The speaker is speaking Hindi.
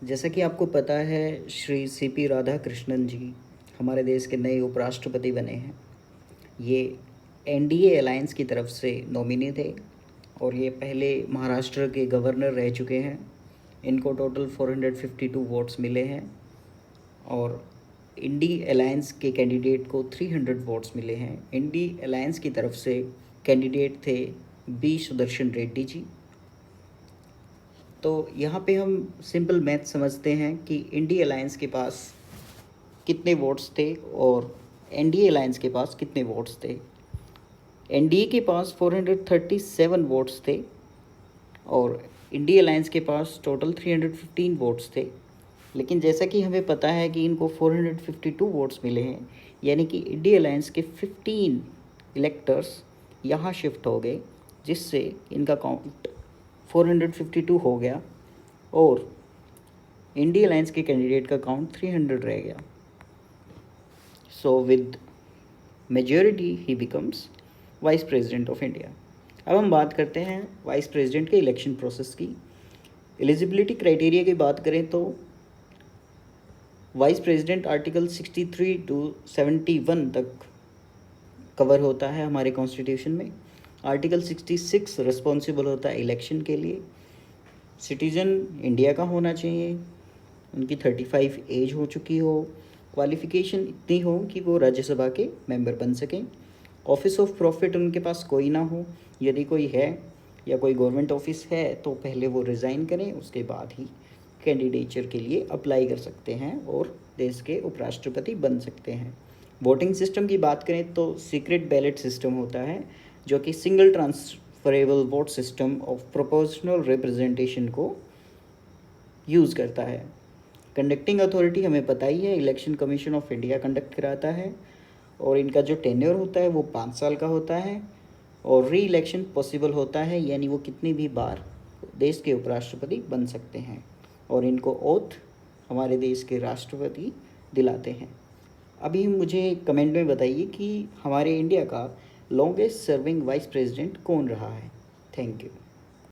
जैसा कि आपको पता है, श्री सीपी राधाकृष्णन जी हमारे देश के नए उपराष्ट्रपति बने हैं। ये एनडीए अलायंस की तरफ से नॉमिनी थे और ये पहले महाराष्ट्र के गवर्नर रह चुके हैं। इनको टोटल 452 वोट्स मिले हैं और इंडी अलायंस के कैंडिडेट को 300 वोट्स मिले हैं। इंडी अलायंस की तरफ से कैंडिडेट थे बी सुदर्शन रेड्डी जी। तो यहाँ पे हम सिंपल मैथ समझते हैं कि इंडी अलायंस के पास कितने वोट्स थे और एनडीए अलायंस के पास कितने वोट्स थे। एनडीए के पास 437 वोट्स थे और इंडी अलायंस के पास टोटल 315 वोट्स थे। लेकिन जैसा कि हमें पता है कि इनको 452 वोट्स मिले हैं, यानी कि इंडी अलायंस के 15 इलेक्टर्स यहाँ शिफ्ट हो गए, जिससे इनका काउंट 452 हो गया और इंडी अलायंस के कैंडिडेट का काउंट 300 रह गया। So with majority he becomes vice president of India. अब हम बात करते हैं वाइस प्रेसिडेंट के इलेक्शन प्रोसेस की। एलिजिबिलिटी क्राइटेरिया की बात करें तो वाइस प्रेसिडेंट आर्टिकल 63 टू 71 तक कवर होता है हमारे कॉन्स्टिट्यूशन में। आर्टिकल 66 रिस्पॉन्सिबल होता है इलेक्शन के लिए। सिटीज़न इंडिया का होना चाहिए, उनकी 35 एज हो चुकी हो, क्वालिफ़िकेशन इतनी हो कि वो राज्यसभा के मेंबर बन सकें। ऑफिस ऑफ प्रॉफिट उनके पास कोई ना हो, यदि कोई है या कोई गवर्नमेंट ऑफिस है तो पहले वो रिज़ाइन करें, उसके बाद ही कैंडिडेचर के लिए अप्लाई कर सकते हैं और देश के उपराष्ट्रपति बन सकते हैं। वोटिंग सिस्टम की बात करें तो सीक्रेट बैलेट सिस्टम होता है, जो कि single transferable vote system of proportional representation को यूज़ करता है। कंडक्टिंग अथॉरिटी हमें पता ही है, election commission of India conduct कराता है और इनका जो टेन्योर होता है वो 5 साल का होता है और री इलेक्शन पॉसिबल होता है, यानी वो कितनी भी बार देश के उपराष्ट्रपति बन सकते हैं और इनको ओथ हमारे देश के राष्ट्रपति दिलाते हैं। अभी मुझे कमेंट में बताइए कि हमारे इंडिया का लॉन्गेस्ट सर्विंग वाइस प्रेसिडेंट कौन रहा है। Thank you.